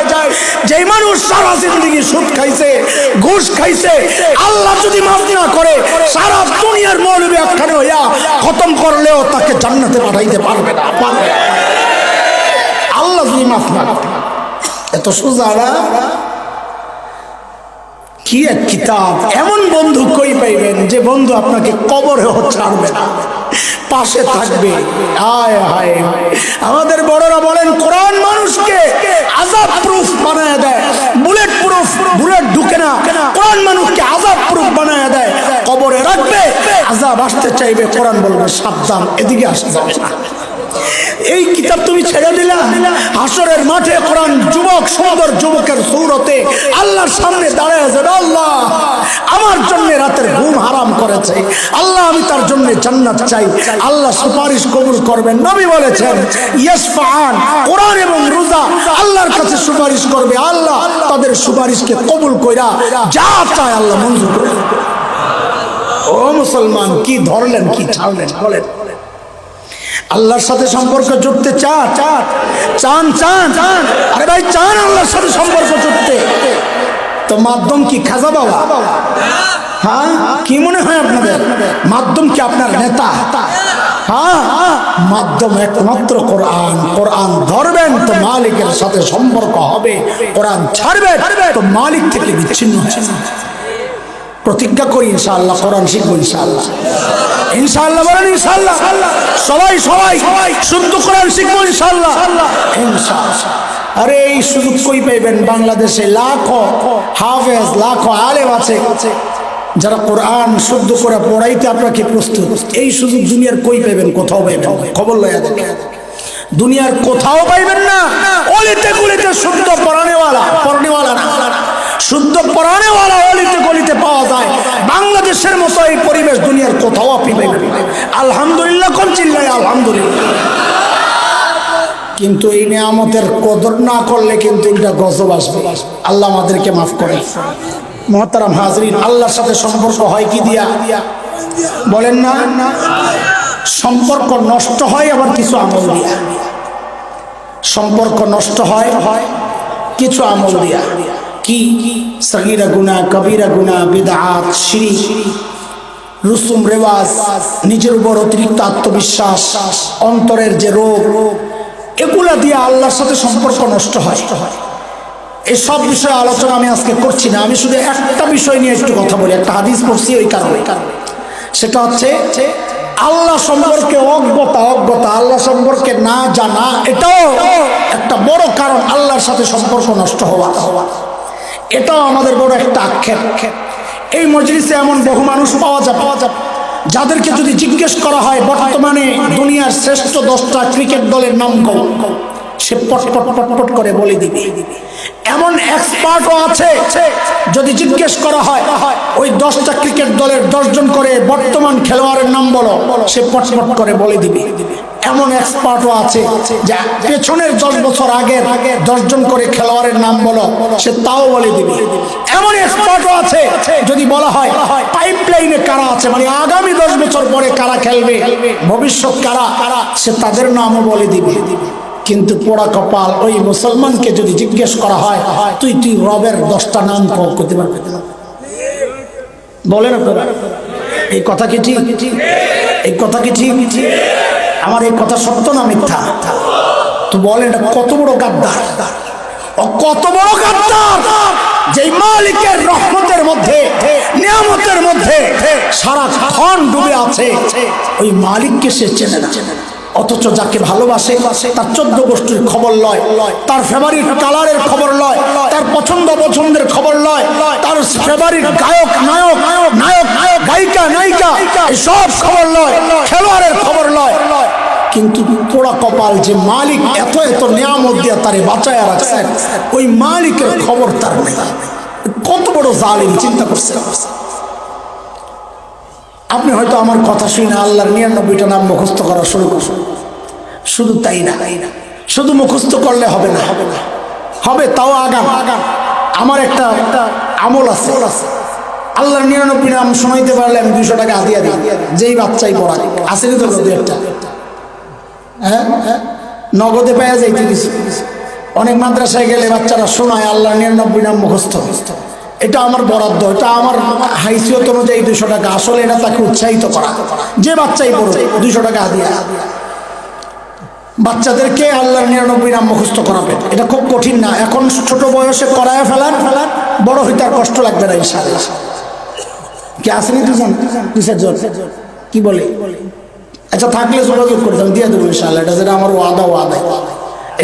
যেই মানুষ সারা জিন্দেগি সুদ খাইছে, ঘুষ খাইছে, আল্লাহ যদি মাফ না করে সারা দুনিয়ার মৌলবী একখানে হইয়া খতম করলেও তাকে জান্নাতে পাঠাইতে পারবে না। আল্লাহ যদি মাফ না করে, এত সোজা না? কি এক কিতাব! এমন বন্ধু কই পাইবেন যে বন্ধু আপনাকে কবরেও ছাড়বে না, পাশে থাকবে। হায় হায়, আমাদের বড়রা বলেন কোরআন মানুষকে আযাব প্রুফ বানায় দেয়, বুলেট প্রুফ, বুলেট ঢুকে না। কোরআন মানুষকে আযাব প্রুফ বানায় দেয়, কবরে রাখবে, আযাব আসতে চাইবে, কোরআন বলবে সাবধান, এদিকে আসা যাবে না। এই কিতাব তুমি ছেড়ে দিলা, হাসরের মাঠে কোরআন যুবক, সুন্দর যুবকের সূরতে আল্লাহর সামনে দাঁড়ায় যাবে। আল্লাহ আমার জন্য রাতের ঘুম হারাম করেছে, আল্লাহ আমি তার জন্য জান্নাত চাই। আল্লাহ সুপারিশ কবুল করবেন। নবী বলেছেন ইয়াশফাআন, কোরআন এবং রোজা আল্লাহর কাছে সুপারিশ করবে, আল্লাহ তাদের সুপারিশকে কবুল কইরা যা চায় আল্লাহ মঞ্জুর করবে। ও মুসলমান, কি ধরলেন, কি ছাড়লেন বলেন? আল্লাহর সাথে সম্পর্ক জুড়তে চান? আরে ভাই চান আল্লাহর সাথে সম্পর্ক জুড়তে, তো মাধ্যম কি খাজা বাবা? হ্যাঁ, কি মনে হয় আপনাদের? মাধ্যম কি আপনার নেতা? হ্যাঁ, মাধ্যম একমাত্র কোরআন। কোরআন ধরবেন তো মালিকের সাথে সম্পর্ক হবে, কোরআন ছাড়বেন তো মালিক থেকে বিচ্ছিন্ন হবে। প্রতিজ্ঞা করি ইনশাআল্লাহ কোরআন শিখবো, ইনশাআল্লাহ, ইনশাআল্লাহ বলেন ইনশাআল্লাহ। সবাই শুদ্ধ কোরআন শিখবো ইনশাআল্লাহ, ইনশাআল্লাহ। আরে এই সুযোগ কই পাইবেন? বাংলাদেশে লাখো হাফেজ, লাখো আলেম আছে যারা কোরআন শুদ্ধ করে পড়াইতে আপনাকে প্রস্তুত। এই সুযোগ দুনিয়ার কই পাইবেন? কোথাও পাইবেন? খবর লয়া দেখেন, দুনিয়ার কোথাও পাইবেন না। অলিতে গলিতে শুদ্ধ পড়ানেওয়ালা না, শুদ্ধ পড়ানেওয়ালা অলিতে গলিতে পাওয়া যায়। বাংলাদেশের মতো এই পরিবেশ দুনিয়ার কোথাও আপনি পাইবেন। আলহামদুলিল্লাহ কোন চিল্লাই আলহামদুলিল্লাহ। কিন্তু এই নিয়ামতের কদর না করলে কিন্তু এটা গজব আসবে। আল্লাহ আমাদেরকে মাফ করে। মুহতারাম হাজরিন, আল্লাহর সাথে সম্পর্ক হয় কি দিয়া? বলেন না, সম্পর্ক নষ্ট হয় আবার কিছু আমল দিয়া। সম্পর্ক নষ্ট হয় কিছু আমল দিয়া। কি? সগীরা গুনাহ, কবিরা গুনাহ, বিদআত, শিরক, রুসুম রেওয়াজ, নিজের উপর অতিরিক্ত আত্মবিশ্বাস, অন্তরের যে রোগ, এগুলা দিয়ে আল্লাহর সাথে সম্পর্ক নষ্ট হয়। এই সব বিষয়ে আলোচনা আমি আজকে করছি না, আমি শুধু একটা বিষয় নিয়ে একটু কথা বলি। একটা হাদিস পড়ছি ওই কারণে, সেটা হচ্ছে আল্লাহ সম্পর্কে অজ্ঞতা, আল্লাহ সম্পর্কে না জানা, এটাও একটা বড় কারণ আল্লাহর সাথে সম্পর্ক নষ্ট হওয়া। এটাও আমাদের বড় একটা আক্ষেপ। এই মজলিসে এমন বহু মানুষ পাওয়া যাবে যাদেরকে যদি জিজ্ঞেস করা হয় বর্তমানে দুনিয়ার শ্রেষ্ঠ 10টা ক্রিকেট দলের নাম কও, সে পট করে বলে দিবে। এমন এক্সপার্টও আছে, যদি জিজ্ঞেস করা হয় ওই 10টা ক্রিকেট দলের 10 জন করে বর্তমান খেলোয়াড়ের নাম বলো, সে পট করে বলে দিবে। এমন এক্সপার্টও আছে যে পেছনের 10 বছর আগের 10 জন করে খেলোয়াড়ের নাম বলো, সে তাও বলে দিবে। এমন এক্সপার্টও আছে যদি বলা হয় পাইপলাইনে কারা আছে, মানে আগামী 10 বছর পরে কারা খেলবে, ভবিষ্যৎ কারা, সে তাদের নামও বলে দিবে। কিন্তু পোড়া কপাল ওই মুসলমানকে যদি জিজ্ঞেস করা হয় তুই রবের 10টা নাম করতে পারবে? বলেন আপনারা, এই কথা কি ঠিক? এই কথা কি ঠিক? আমার এই কথা সত্য না মিথ্যা? তো বলেন এটা কত বড় গাদ্দার, কত বড় গাদ্দার, যেই মালিকের রহমতের মধ্যে, নিয়ামতের মধ্যে সারাক্ষণ ডুবে আছে, ওই মালিককে সে চেনে না। অথচ যাকে ভালোবাসে তার 14 গোষ্ঠীর খবর লয়, তার ফেভারিট কালারের খবর লয়, তার পছন্দের খবর লয়, তার ফেভারিট গায়ক গায়িকা নায়িকা সব খবর লয়, খেলোয়াড়ের খবর লয়। কিন্তু পোড়া কপাল যে মালিক এত নিয়ামত দিয়ে তারে বাঁচায় রাখছেন, ওই মালিকের খবর তার নেই। কত বড় জালিম, চিন্তা করছে। আপনি হয়তো আমার কথা শুনে আল্লাহর 99টা নাম মুখস্থ করা শুরু করছেন। শুধু তাই না, শুধু মুখস্থ করলে হবে না, হবে তাও আগাম। আমার একটা আমল আছে, আল্লাহর 99 নাম শোনাইতে পারলে আমি 200 টাকা হাদিয়া দিই, যেই বাচ্চাই পড়ায়। আসেনি তো দু একটা? হ্যাঁ, নগদে পাওয়া যাইতে কিছু। অনেক মাদ্রাসায় গেলে বাচ্চারা শোনায় আল্লাহর 99 নাম মুখস্থ। এটা আমার বরাদ্দ, এটা আমার হাইসিয়ত অনুযায়ী 200 টাকা। আসলে এটা তাকে উৎসাহিত করা, যে বাচ্চাই পড়ো 200 টাকা হাদিয়া। বাচ্চাদেরকে আল্লাহর 99 নাম মুখস্থ করাবে, এটা খুব কঠিন না। এখন ছোট বয়সে করায় ফেলার, বড় হইতে আর কষ্ট লাগবে না ইনশাআল্লাহ। কি আসেনি দুজন কি বলে? আচ্ছা থাকলে যোগাযোগ করতাম, দিয়ে দেবো ইনশাআল্লাহ। এটা যেটা আমার ওয়াদা,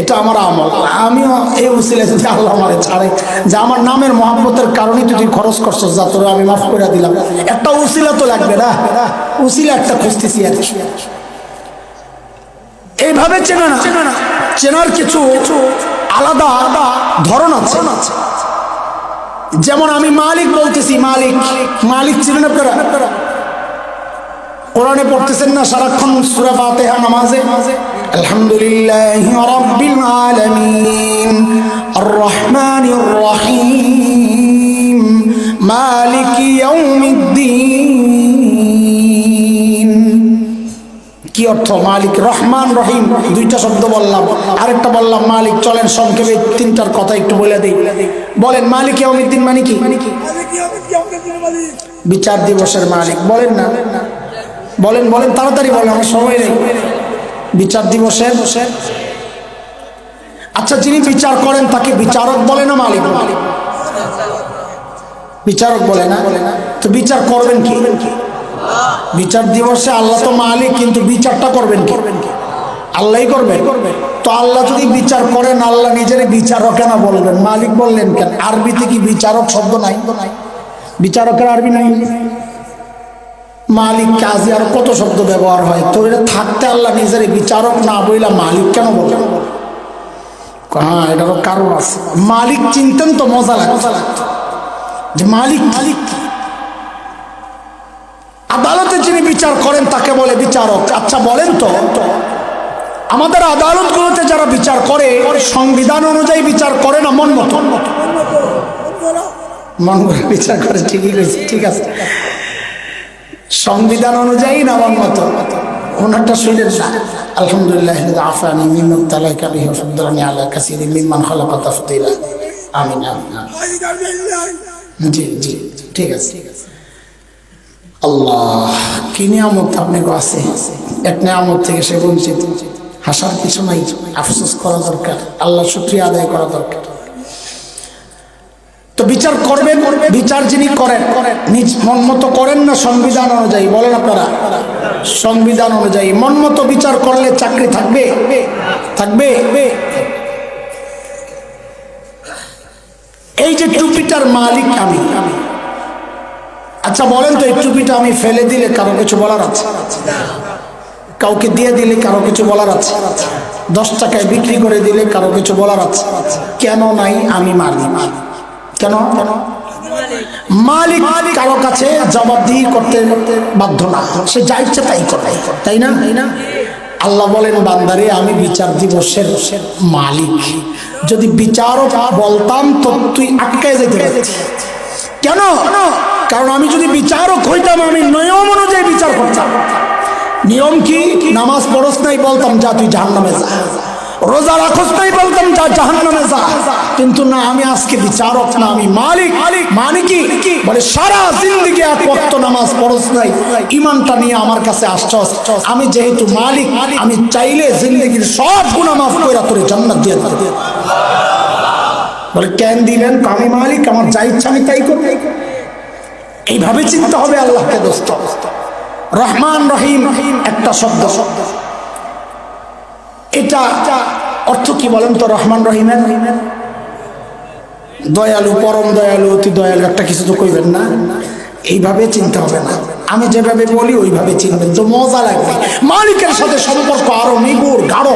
এটা আমার আমল। আমিও এই উসিলা যদি আল্লাহ আমারে ছাড়ে, যে আমার নামের মহব্বতের কারণে তুই খরচ করছিস, যা তোরা আমি মাফ করে দিলাম। একটা উসিলা তো লাগবে না, উসিলা একটা খুঁজতেছি আর কি। এইভাবে চেনা না, চেনার কিছু আলাদা ধরন আছে। যেমন আমি মালিক বলতেছি, মালিক চিনেন আপনারা? কোরআনে পড়তেছেন না সারাক্ষণ সূরা ফাতিহা নামাজে? আলহামদুলিল্লাহি রাব্বিল আলামিন আর রহমানির রহিম মালিকি ইয়াউমিদ্দিন। কি অর্থ? মালিক, রহমান, রহিম, দুইটা শব্দ বললাম, আরেকটা বললাম মালিক। চলেন সংক্ষেপে তিনটার কথা একটু বলে দিই। বলেন মালিক ইয়াউমিদ্দিন মানে কি? বিচার দিবসের মালিক। বলেন না, বলেন তাড়াতাড়ি বলেন, আমার সময় নেই। বিচার দিবসের, আচ্ছা যিনি বিচার করেন তাকে বিচারক বলে না মালিক? বিচারক বলে না? তো বিচার করবেন কি? বিচার দিবসে আল্লাহ তো মালিক, কিন্তু বিচারটা করবেন কি? আল্লাহই করবেন। তো আল্লাহ যদি বিচার করেন, আল্লাহ নিজের বিচারক কেন বলবেন? মালিক বললেন কেন? আরবিতে কি বিচারক শব্দ নাই? বিচারকের আরবি নাই? মালিক কাজী আর কত শব্দ ব্যবহার হয়। তো এটা থাকতে আল্লাহ নিজের বিচারক না বইলা মালিক কেন বলেন? হ্যাঁ, এটারও কারণ আছে। মালিক চিনতেন তো মজা লাগতো, যে মালিক। আদালতে যিনি বিচার করেন তাকে বলে বিচারক। আচ্ছা বলেন তো, আমাদের আদালতগুলোতে যারা বিচার করে সংবিধান অনুযায়ী বিচার করে না মন মতো? মন করে বিচার করে, ঠিকই কইছে, ঠিক আছে। সংবিধান অনুযায়ী না মন মতো? ওনারটা শুনেন না। আলহামদুলিল্লাহ আফানি মিম্মান তালাকা বিহি ওয়া ফাদ্দালানি আলা কাসীরিন মিম্মান খালাকা তাফদীলা। আমিন আমিন। জি জি, ঠিক আছে। আল্লাহ কি নিয়ামত আপনার কাছে, এক নিয়ামত থেকে সে বঞ্চিত। হাসার কিছু নাই, আফসোস করা দরকার, আল্লাহ শুকরিয়া আদায় করা দরকার। তো বিচার করবেন, বিচার যিনি করেন নিজ মন মতো করেন না সংবিধান অনুযায়ী? বলেন আপনারা। সংবিধান অনুযায়ী মন মতো বিচার করলে চাকরি থাকবে? থাকবে। এই যে টুপিটার মালিক আমি, আচ্ছা বলেন তো এই টুপিটা আমি ফেলে দিলে কারো কিছু বলার আছে? কাউকে দিয়ে দিলে কারো কিছু বলার আছে? 10 টাকায় বিক্রি করে দিলে কারো কিছু বলার আছে? কেন নাই? আমি মালিক। কেন? মালিক কারো কাছে জবাবদিহি করতে বাধ্য না, সে যা ইচ্ছে তাই করে, তাই না? আল্লাহ বলেন বান্দারে আমি বিচার দিবসের মালিক। যদি বিচারক বলতাম তো তুই আটকায় যেতে পারতি। কেন? কারণ আমি যদি বিচারক হইতাম আমি নিয়ম অনুযায়ী বিচার করতাম। নিয়ম কি? নামাজ পড়স নাই বলতাম যা তুই জাহান্নামে যা, রোজা রাখস নাই বলতাম যা জাহান্নামে যা। কিন্তু না, আমি আজকে বিচারক না, আমি মালিক। মানে কি? বলে সারা জিন্দেগি এক ওয়াক্ত নামাজ পড়স নাই, ঈমানটা নিয়ে আমার কাছে আসছস। আমি যেহেতু মালিক, আমি চাইলে জিন্দেগির সব গুনাহ মাফ কইরা তোরে জান্নাত দিয়ে দেব। বলে কেন দিবেন? আমি মালিক, আমার যা ইচ্ছা আমি তাই করব। এইভাবে চিন্তা হবে আল্লাহকে। দোস্ত, রহমান রহিম একটা শব্দ, এটা অর্থ কি বলেন তো? রহমান রহিমের দয়ালু, পরম দয়ালু, অতি দয়ালু, একটা কিছু তো কইবেন না? এইভাবে চিন্তা হবে না, আমি যেভাবে বলি ওইভাবে চিনবেন, তো মজা লাগবে। মালিকের সাথে সম্পর্ক আরো নিগুড়, গাঢ়,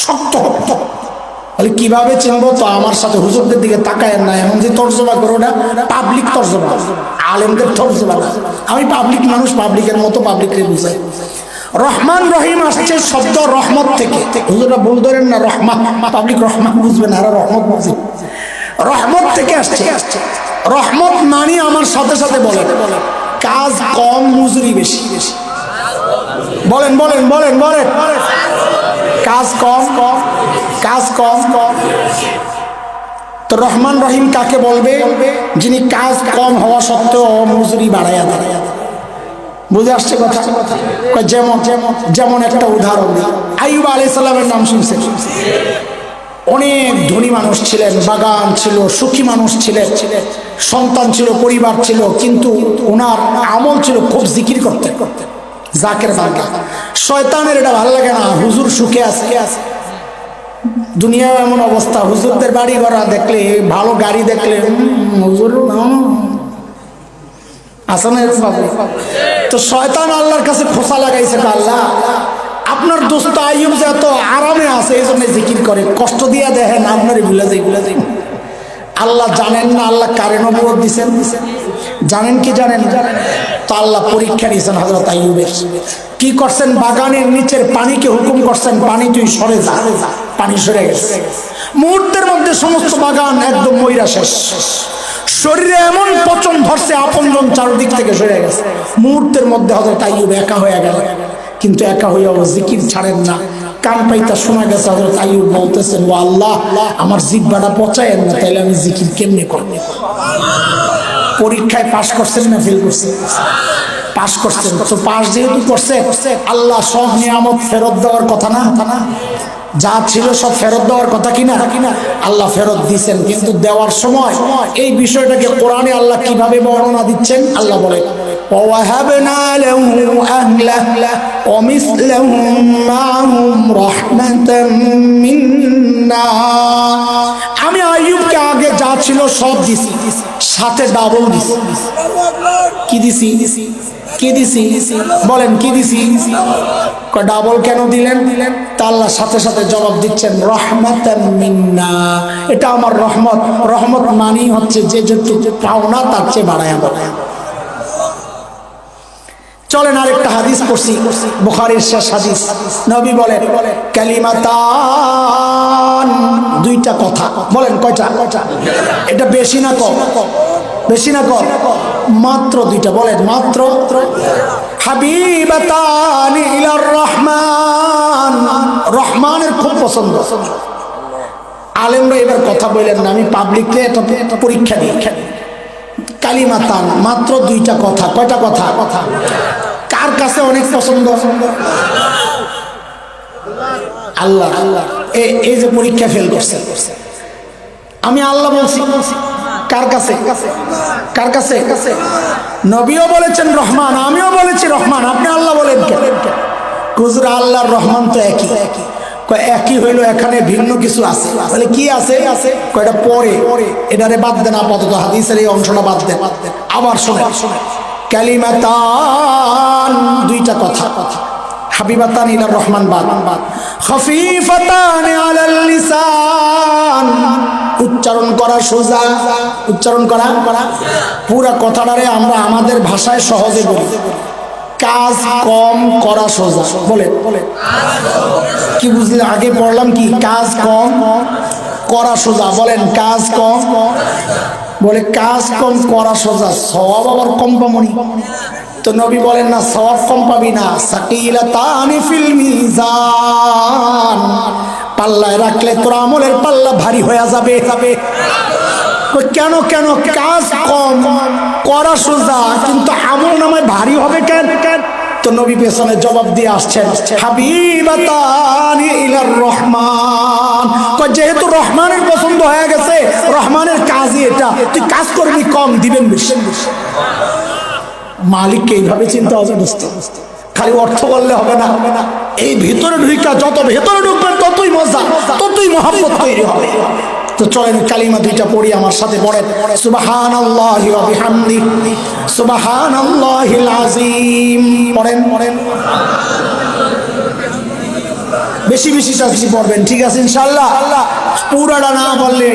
শক্ত। বলে কিভাবে চিনবো? তো আমার সাথে হুজুরদের দিকে তাকায় না, এমন যে তর্জমা করো না, পাবলিক তর্জমা, আলেমদের তর্জমা না। আমি পাবলিক মানুষ, পাবলিকের মতো পাবলিককে বুঝাই। রহমান রহিম আসছে শব্দ রহমত থেকে। হুজুররা ভুল ধরেন না, রহমান পাবলিক রহমান বুঝবেন, আর রহমত বুঝে। রহমত থেকে আসছে। রহমত মানি আমার সাথে সাথে বলেন, কাজ কম মজুরি বেশি। বলেন বলেন বলেন বলেন, কাজ কম কাজ কম। তো রহমান রহিম কাকে বলবে? যিনি কাজ কম হওয়া সত্ত্বেও মজুরি বাড়াইয়া দেয়। বুঝে আসছে কথা? যেমন যেমন একটা উদাহরণ, আইয়ুব আলাইহিস সালামের নাম শুনছেন? অনেক ধনী মানুষ ছিলেন, বাগান ছিল, সুখী মানুষ ছিলেন, সন্তান ছিল, পরিবার ছিল, কিন্তু ওনার আমল ছিল খুব জিকির করতে করতে, জাকের বান্দা। শয়তানের এটা ভালো লাগে না, হুজুর সুখে আছে, দুনিয়া এমন অবস্থা, হুজুরদের বাড়ি ঘোড়া দেখলে, ভালো গাড়ি দেখলে হুজুর আসলে। তো শয়তান আল্লাহর কাছে খোসা লাগাইছে, আল্লাহ আপনার দোস্ত আইয়ুব যে এত আরামে আছে এই জন্য জিকির করে, কষ্ট দিয়া দেখেন আপনারই ভুলে যাই। আল্লাহ জানেন না আল্লাহ কারে নবুয়ত দিছেন? জানেন কি জানেন? তো আল্লাহ পরীক্ষা নিয়েছেন হযরত আইয়ুবের। কি করছেন? বাগানের নিচের পানিকে হুকুম করছেন, পানি তুই সরে যা। পানি সরে গেছে, মুহূর্তের মধ্যে সমস্ত বাগান একদম মইরা শেষ। শরীরে এমন পচন ধরছে, আপনজন চারদিক থেকে সরে গেছে। মুহূর্তের মধ্যে হযরত আইয়ুব একা হয়ে গেল, কিন্তু একা হইয়াও জিকির ছাড়েন না। কান পাইতা শোনা গেছে হযরত আইয়ুব বলতেছেন, ও আল্লাহ আমার জিহ্বাটা পচায়েন না, তাইলে আমি জিকির কেমনে করব? পরীক্ষায় পাশ করছেন না ফেল করছেন? পাশ করছেন। তো পাশ যেহেতু করছে, আল্লাহ সব নিয়ামত ফেরত দেওয়ার কথা না? যা ছিল সব ফেরত দেওয়ার কথা কিনা? আল্লাহ ফেরত দিচ্ছেন, কিন্তু দেওয়ার সময় এই বিষয়টাকে কোরআনে আল্লাহ কিভাবে বর্ণনা দিচ্ছেন? আল্লাহ বলে, وَوَهَبْنَا لَهُ أَهْلَهُ وَمِثْلَهُم مَّعَهُمْ رَحْمَةً مِنَّا। আমি আইয়ুবকে আগে যা ছিল সব দিছি, সাথে ডাবল দিছি। কি দিছি? কি দিছি? বলেন কি দিছি? ডাবল কেন দিলেন? তা আল্লাহ সাথে সাথে জবাব দিচ্ছেন, রহমাতাম মিন্না, এটা আমার রহমত। রহমত মানি হচ্ছে যে যতটুকু পাওনা তার চেয়ে বাড়ায়া বাড়ায়া। চলেন আরেকটা হাদিস পড়ছি, বুখারীর শেষ হাদিস। নবী বলেন, কালিমাতান, দুইটা কথা। বলেন কয়টা? এটা বেশি না কম? বেশি না কম? মাত্র দুইটা। বলেন মাত্র। হাবিবাতান ইলার রহমান, রহমানের খুব পছন্দ। আলেমরা এবার কথা বললেন না, আমি পাবলিককে এটা পরীক্ষা দিই। কালিমাতান, মাত্র দুইটা কথা। কয়টা কথা? কার কাছে অনেক পছন্দ? আল্লাহ। এই যে পরীক্ষা ফেল করছে, আমি আল্লাহ বলছি, কার কাছে? কার কাছে? নবীও বলেছেন রহমান, আমিও বলেছি রহমান, আপনি আল্লাহ বলেন কেন? হুজুর আল্লাহর রহমান তো একই। একই হইলো, এখানে ভিন্ন কিছু আছে। বলে কি আছে? কয়টা পরে, এটারে বাদ দেন আপাতত, হাদিসের এই অংশটা বাদ দেন। আবার শোনে, কালিমাতান, দুইটা কথা। হাবিবাতান ইলার রহমান বাদ, খফিফাতান আলাল লিসান, উচ্চারণ করা সোজা, উচ্চারণ করা পুরা কথাটারে আমরা আমাদের ভাষায় সহজে বলি। কাজ কম করা সোজা। বলে কি বুঝলে? আগে পড়লাম কি? কাজ কম করা সোজা। বলেন কাজ কম। বলে কাজ কম করা সোজা, সওয়াব আবার কম পামনি। তো নবী বলেন না, সওয়াব কম পাবি না, সাকিলাতানি ফিল মিজান, পাল্লায় রাখলে তোর আমলের পাল্লা ভারী হয়ে যাবে। কেন? কাজ কম করা সোজা, কিন্তু আমল নামায় ভারী হবে কেন? তো নবী পেছনে জবাব দিয়ে আসছেন, হাবিবাতানি ইলার রহমান, যেহেতু রহমানের পছন্দ হয়ে গেছে, রহমানের কাজই এটা, তুই কাজ করবি কম, দিবেন বেশি। মালিককে এইভাবে চিন্তা হবে। খালি অর্থ বললে হবে না, এই ভিতরে ঢুকা, যত ভেতরে ঢুকবেন ততই মজা, ততই মহব্বত তৈরি হবে। তো চলেন কালিমা দুইটা পড়ি, আমার সাথে পড়েন, সুবহানাল্লাহি ওয়া বিহামদিহি, সুবহানাল্লাহিল আযীম। পড়েন। বেশি বেশি তাসবিহ পড়বেন, ঠিক আছে ইনশাআল্লাহ? পুরাটা না বললে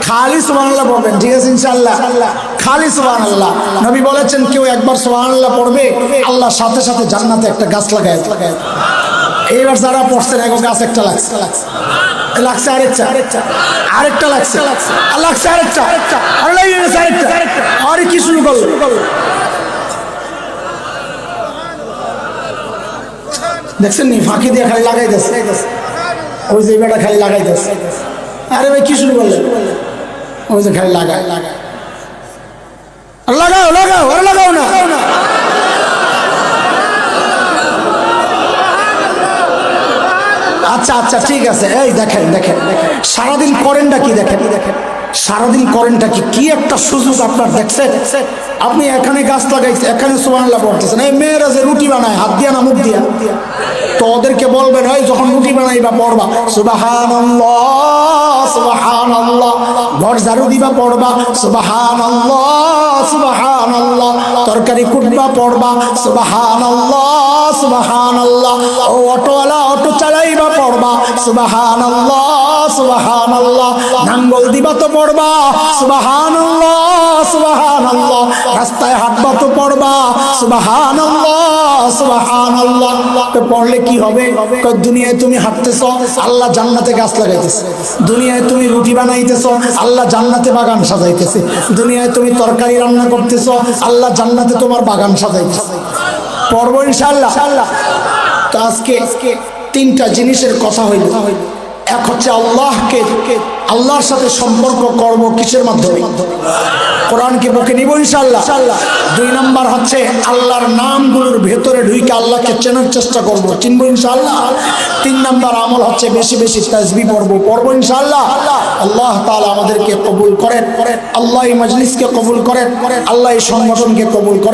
খালি সুবহানাল্লাহ পড়বেন, ঠিক আছে ইনশাআল্লাহ? খালি সুবহানাল্লাহ। নবী বলেছেন, কেউ একবার সুবহানাল্লাহ পড়বে, আল্লাহ সাথে সাথে জান্নাতে একটা গাছ লাগায়। এইবার যারা পড়ছেন, এক গাছ একটা লাগছে। লাগছে আরেকটা লাগছে আরেকটা আর লেগে গেছে আরেকটা আরে কি শুরু করলো দেখছেন নি ফাঁকি দিয়ে খালি লাগাইতেছে ওই যে বেটা খালি লাগাইতেছে আরে ভাই কি শুরু করলেন ওই যে খালি লাগাও আরে লাগাও না আচ্ছা ঠিক আছে এই দেখেন সারাদিন করেনটা কি দেখেন সারাদিন করেনটা কি একটা সুযোগ আপনার দেখছেন আপনি এখানে গাছ লাগাইছেন এখানে সুবহানাল্লাহ পড়তেছেন এই মেয়েরা যে রুটি বানায় হাত দিয়া না মুখ দিয়া তো ওদেরকে বলবেন এই যখন রুটি বানাইবা পড়বা সুবহানাল্লাহ ঘর ঝাড়ু দিবা পড়বা সুবহানাল্লাহ তরকারি কুটবা পড়বা সুবহানাল্লাহ ও অটোওয়ালা অটো চালাইবা পড়বা সুবহানাল্লাহ নাঙ্গল দিবা তো পড়বা সুবহানাল্লাহ রাস্তায় হাঁটবা তো পড়বা সুবহানাল্লাহ তো পড়লে কি হবে দুনিয়ায় তুমি হাঁটতেছো আল্লাহ জান্নাতে গাছ লাগাইতেছে দুনিয়ায় তুমি রুটি বানাইতেছো আল্লাহ জান্নাতে বাগান সাজাইতেছে দুনিয়ায় তুমি তরকারি রান্না করতেছো আল্লাহ জান্নাতে তোমার বাগান সাজাইতেছে পড়বো ইনশাআল্লাহ তো আজকে তিনটা জিনিসের কথা হইল এক হচ্ছে আল্লাহর সাথে সম্পর্ক করব কিসের মাধ্যমে কোরআনকে বুকে নিব ইনশাআল্লাহ দুই নাম্বার হচ্ছে আল্লাহর নামগুলোর ভেতরে ঢুকে আল্লাহকে চেনার চেষ্টা করব চিনবো ইনশাআল্লাহ তিন নাম্বার আমল হচ্ছে বেশি বেশি তাসবিহ পড়ব ইনশাআল্লাহ আল্লাহ তাআলা আমাদেরকে কবুল করেন আল্লাহ এই মজলিসকে কবুল করেন আল্লাহ এই সংগঠনকে কবুল করেন